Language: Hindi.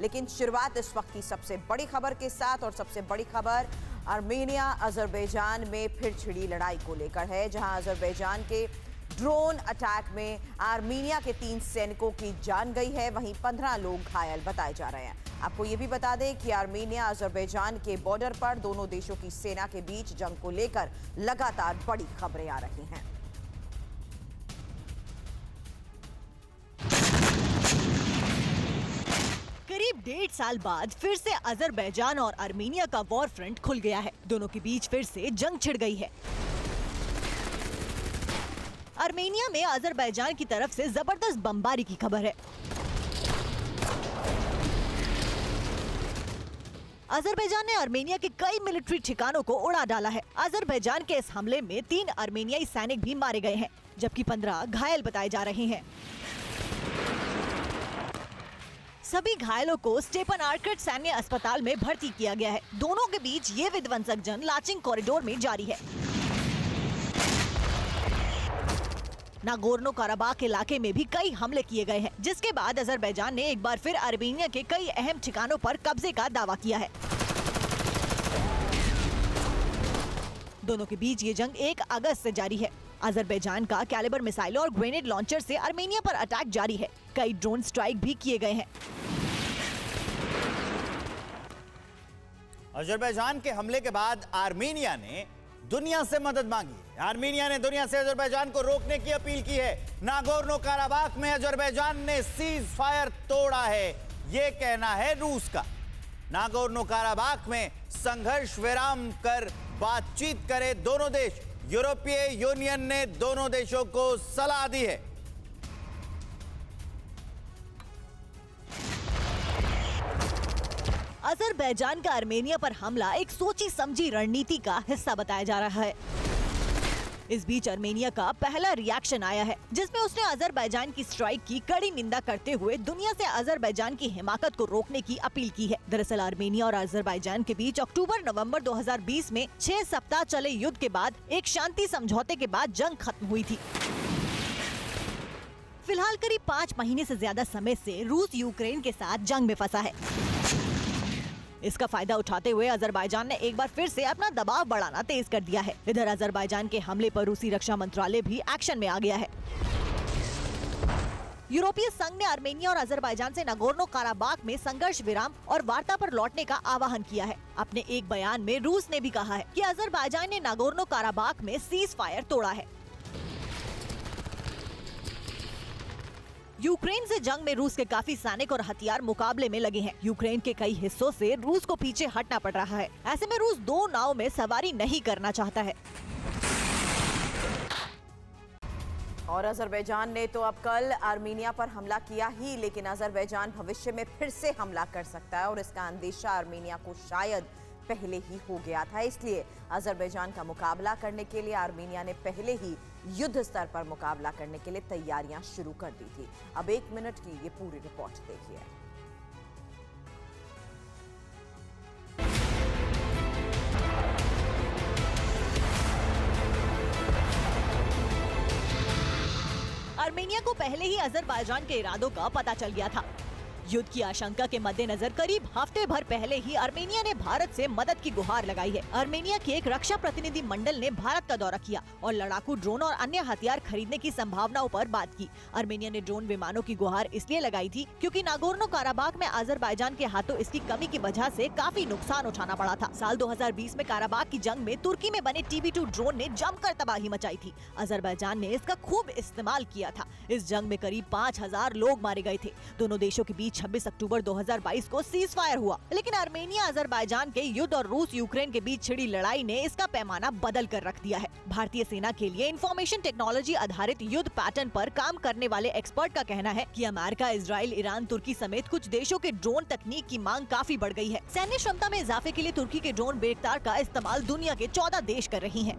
लेकिन शुरुआत इस वक्त की सबसे बड़ी खबर के साथ, और सबसे बड़ी खबर आर्मेनिया अजरबैजान में फिर छिड़ी लड़ाई को लेकर है, जहां अजरबैजान के ड्रोन अटैक में आर्मेनिया के 3 सैनिकों की जान गई है, वहीं 15 लोग घायल बताए जा रहे हैं। आपको ये भी बता दें कि आर्मेनिया अजरबैजान के बॉर्डर पर दोनों देशों की सेना के बीच जंग को लेकर लगातार बड़ी खबरें आ रही हैं। करीब 1.5 साल बाद फिर से अजरबैजान और आर्मेनिया का वॉर फ्रंट खुल गया है। दोनों के बीच फिर से जंग छिड़ गई है। आर्मेनिया में अजरबैजान की तरफ से जबरदस्त बमबारी की खबर है। अजरबैजान ने आर्मेनिया के कई मिलिट्री ठिकानों को उड़ा डाला है। अजरबैजान के इस हमले में 3 आर्मेनियाई सैनिक भी मारे गए हैं, जबकि 15 घायल बताए जा रहे हैं। सभी घायलों को स्टेपन आर्कट सैन्य अस्पताल में भर्ती किया गया है। दोनों के बीच ये विध्वंसक जंग लाचिंग कॉरिडोर में जारी है। नागोर्नो काराबाख इलाके में भी कई हमले किए गए हैं, जिसके बाद अजरबैजान ने एक बार फिर आर्मेनिया के कई अहम ठिकानों पर कब्जे का दावा किया है। दोनों के बीच ये जंग 1 अगस्त से जारी है। अजरबैजान का कैलिबर मिसाइल और ग्रेनेड लॉन्चर से आर्मेनिया पर अटैक जारी है। कई ड्रोन स्ट्राइक भी किए गए हैं। अजरबैजान के हमले के बाद आर्मेनिया ने दुनिया से मदद मांगी है। आर्मेनिया ने दुनिया से अजरबैजान को रोकने की अपील की है। नागोर्नो काराबाख में अजरबैजान ने सीज फायर तोड़ा है, यह कहना है रूस का। नागोर्नो काराबाख में संघर्ष विराम कर बातचीत करे दोनों देश। यूरोपीय यूनियन ने दोनों देशों को सलाह दी है। अजरबैजान का आर्मेनिया पर हमला एक सोची समझी रणनीति का हिस्सा बताया जा रहा है। इस बीच आर्मेनिया का पहला रिएक्शन आया है, जिसमें उसने अजरबैजान की स्ट्राइक की कड़ी निंदा करते हुए दुनिया से अजरबैजान की हिमाकत को रोकने की अपील की है। दरअसल आर्मेनिया और अजरबैजान के बीच अक्टूबर-नवंबर 2020 में 6 सप्ताह चले युद्ध के बाद एक शांति समझौते के बाद जंग खत्म हुई थी। फिलहाल करीब 5 महीने से ज्यादा समय से रूस यूक्रेन के साथ जंग में फंसा है। इसका फायदा उठाते हुए अजरबैजान ने एक बार फिर से अपना दबाव बढ़ाना तेज कर दिया है। इधर अजरबैजान के हमले पर रूसी रक्षा मंत्रालय भी एक्शन में आ गया है। यूरोपीय संघ ने आर्मेनिया और अजरबैजान से नागोर्नो काराबाख में संघर्ष विराम और वार्ता पर लौटने का आह्वान किया है। अपने एक बयान में रूस ने भी कहा है कि अजरबैजान ने नागोर्नो काराबाख में सीज फायर तोड़ा है। यूक्रेन से जंग में रूस के काफी सैनिक और हथियार मुकाबले में लगे हैं। यूक्रेन के कई हिस्सों से रूस को पीछे हटना पड़ रहा है। ऐसे में रूस 2 नाव में सवारी नहीं करना चाहता है। और अजरबैजान ने तो अब कल आर्मेनिया पर हमला किया ही, लेकिन अजरबैजान भविष्य में फिर से हमला कर सकता है और इसका अंदेशा आर्मेनिया को शायद पहले ही हो गया था। इसलिए अजरबैजान का मुकाबला करने के लिए आर्मेनिया ने पहले ही युद्ध स्तर पर मुकाबला करने के लिए तैयारियां शुरू कर दी थी। अब 1 मिनट की ये पूरी रिपोर्ट देखिए। आर्मेनिया को पहले ही अजरबैजान के इरादों का पता चल गया था। युद्ध की आशंका के मद्देनजर करीब हफ्ते भर पहले ही आर्मेनिया ने भारत से मदद की गुहार लगाई है। आर्मेनिया के एक रक्षा प्रतिनिधि मंडल ने भारत का दौरा किया और लड़ाकू ड्रोन और अन्य हथियार खरीदने की संभावनाओं पर बात की। आर्मेनिया ने ड्रोन विमानों की गुहार इसलिए लगाई थी क्योंकि नागोर्नो काराबाख में अजरबैजान के हाथों इसकी कमी की वजह से काफी नुकसान उठाना पड़ा था। साल 2020 में काराबाख की जंग में तुर्की में बने TB2 ड्रोन ने जमकर तबाही मचाई थी। अजरबैजान ने इसका खूब इस्तेमाल किया था। इस जंग में करीब 5000 लोग मारे गए थे। दोनों देशों के बीच 26 अक्टूबर 2022 को सीज फायर हुआ, लेकिन आर्मेनिया अजरबैजान के युद्ध और रूस यूक्रेन के बीच छिड़ी लड़ाई ने इसका पैमाना बदल कर रख दिया है। भारतीय सेना के लिए इंफॉर्मेशन टेक्नोलॉजी आधारित युद्ध पैटर्न पर काम करने वाले एक्सपर्ट का कहना है कि अमेरिका, इजराइल, ईरान, तुर्की समेत कुछ देशों के ड्रोन तकनीक की मांग काफी बढ़ गई है। सैन्य क्षमता में इजाफे के लिए तुर्की के ड्रोन बेरक्तार का इस्तेमाल दुनिया के 14 देश कर रही हैं।